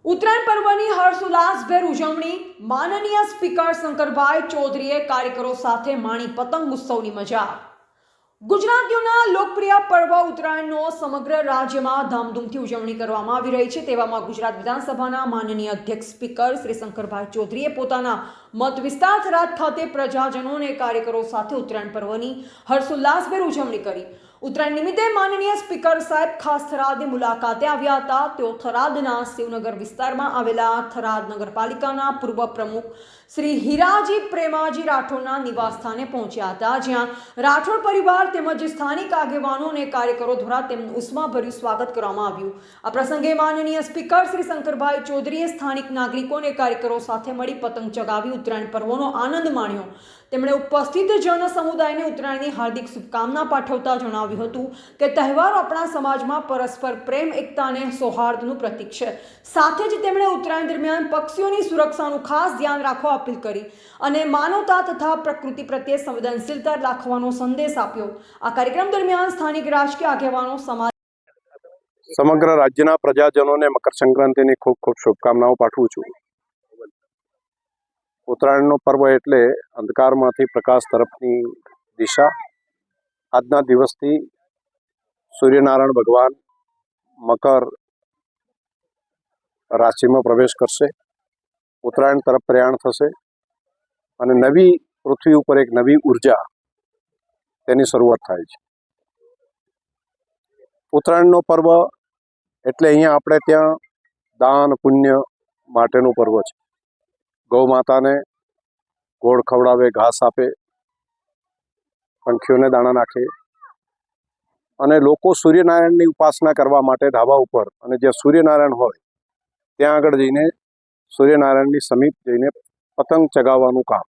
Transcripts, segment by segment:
ઉત્તરાયણ પર્વની હર્ષોલ્લાસભેર ઉજવણી માનનીય સ્પીકર શંકરભાઈ ચૌધરીએ કાર્યકરો સાથે માણી પતંગ ઉત્સવની મજા। ગુજરાતીઓના લોકપ્રિય પર્વ ઉત્તરાયણનો સમગ્ર રાજ્યમાં ધામધૂમથી ઉજવણી કરવામાં આવી રહી છે। તેવામાં ગુજરાત વિધાનસભાના માનનીય અધ્યક્ષ સ્પીકર શ્રી શંકરભાઈ ચૌધરીએ પોતાના મત વિસ્તાર થરાદ ખાતે પ્રજાજનો અને કાર્યકરો સાથે ઉત્તરાયણ પર્વની હર્ષોલ્લાસભેર ઉજવણી કરી। ઉત્તરાયણ નિમિત્તે માનનીય સ્પીકર સાહેબ ખાસ થરાદની મુલાકાતે આવ્યા હતા। તેઓ થરાદના શિવનગર વિસ્તારમાં આવેલા થરાદ નગરપાલિકાના પૂર્વ પ્રમુખ શ્રી હીરાજી પ્રેમાજી રાઠોડના નિવાસસ્થાને પહોંચ્યા હતા, જ્યાં રાઠોડ પરિવાર તેમજ સ્થાનિક આગેવાનો અને કાર્યકરો દ્વારા તેમનું ઉષ્માભર્યું સ્વાગત કરવામાં આવ્યું। આ પ્રસંગે માનનીય સ્પીકર શ્રી શંકરભાઈ ચૌધરીએ સ્થાનિક નાગરિકો અને કાર્યકરો સાથે મળી પતંગ ચગાવી ઉત્તરાયણ પર્વનો આનંદ માણ્યો। તેમણે ઉપસ્થિત જન સમુદાયને ઉત્તરાયણની હાર્દિક શુભકામના પાઠવતા જણાવ્યું હતું કે તહેવારો આપણા સમાજમાં પરસ્પર પ્રેમ, એકતા અને સૌહાર્દનું પ્રતીક છે। સાથે જ તેમણે ઉત્તરાયણ દરમિયાન પક્ષીઓની સુરક્ષાનું ખાસ ધ્યાન રાખવા અપીલ કરી અને માનવતા તથા પ્રકૃતિ પ્રત્યે સંવેદનશીલતા રાખવાનો સંદેશ આપ્યો। આ કાર્યક્રમ દરમિયાન સ્થાનિક રાજકીય આગેવાનો સમગ્ર રાજ્યના પ્રજાજનોને મકર સંક્રાંતિની ખૂબ ખૂબ શુભકામનાઓ પાઠવું છું। ઉત્તરાયણનો પર્વ એટલે અંધકારમાંથી પ્રકાશ તરફની દિશા। આજના દિવસથી સૂર્યનારાયણ ભગવાન મકર રાશિમાં પ્રવેશ કરશે, ઉત્તરાયણ તરફ પ્રયાણ થશે અને નવી પૃથ્વી ઉપર એક નવી ઉર્જા તેની શરૂઆત થાય છે। ઉત્તરાયણનો પર્વ એટલે અહીંયા આપણે ત્યાં દાન પુણ્ય માટેનું પર્વ છે। ગૌ માતાને ગોળ ખવડાવે, ઘાસ આપે, પંખીઓને દાણા નાખે અને લોકો સૂર્યનારાયણની ઉપાસના કરવા માટે ધાબા ઉપર અને જ્યાં સૂર્યનારાયણ હોય ત્યાં આગળ જઈને સૂર્યનારાયણની સમીપ જઈને પતંગ ચગાવવાનું કામ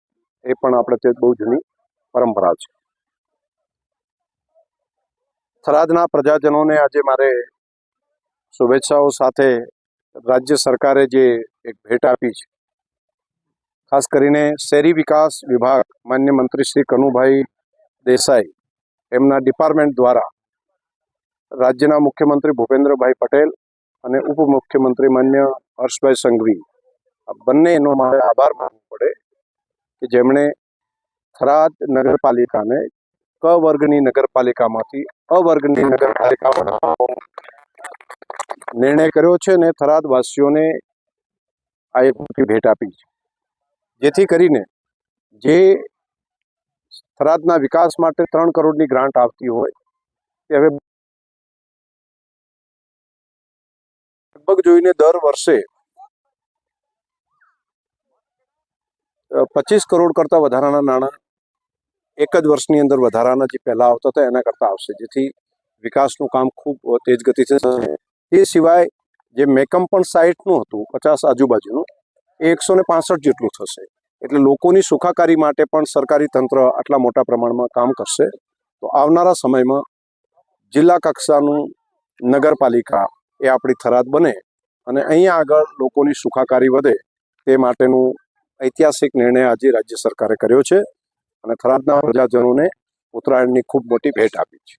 એ પણ આપણે તે બહુ જૂની પરંપરા છે। થરાદના પ્રજાજનોને આજે મારે શુભેચ્છાઓ સાથે રાજ્ય સરકારે જે એક ભેટ આપી છે, ખાસ કરીને શહેરી વિકાસ વિભાગ માન્ય મંત્રી શ્રી કનુભાઈ દેસાઈ એમના ડિપાર્ટમેન્ટ દ્વારા રાજ્યના મુખ્યમંત્રી ભૂપેન્દ્રભાઈ પટેલ અને ઉપમુખ્યમંત્રી માન્ય હર્ષભાઈ સંઘવી આ બંનેનો મારે આભાર માનવો પડે કે જેમણે થરાદ નગરપાલિકાને ક વર્ગની નગરપાલિકામાંથી અ વર્ગની નગરપાલિકા બનાવવાનો નિર્ણય કર્યો છે અને થરાદવાસીઓને આ એક મોટી ભેટ આપી છે, જેથી કરીને જે થરાદના વિકાસ માટે 3 કરોડની ગ્રાન્ટ આવતી હોય તે હવે લગભગ જોઈને દર વર્ષે 25 કરોડ કરતાં વધારાના નાણાં એક જ વર્ષની અંદર વધારાના જે પહેલાં આવતા હતા એના કરતાં આવશે, જેથી વિકાસનું કામ ખૂબ તેજ ગતિથી થશે। એ સિવાય જે મેકમ પણ સાઇટનું હતું 50 આજુબાજુનું એ 165 જેટલું થશે, એટલે લોકોની સુખાકારી માટે પણ સરકારી તંત્ર આટલા મોટા પ્રમાણમાં કામ કરશે। તો આવનારા સમયમાં જિલ્લા કક્ષાનું નગરપાલિકા એ આપણી થરાદ બને અને અહીંયા આગળ લોકોની સુખાકારી વધે તે માટેનું ઐતિહાસિક નિર્ણય આજે રાજ્ય સરકારે કર્યો છે અને થરાદના પ્રજાજનોને ઉત્તરાયણની ખૂબ મોટી ભેટ આપી છે।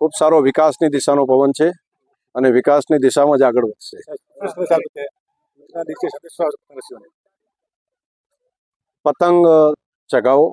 ખૂબ સારો વિકાસની દિશાનો પવન છે અને વિકાસની દિશામાં જ આગળ વધશે। પતંગ ચગાવો,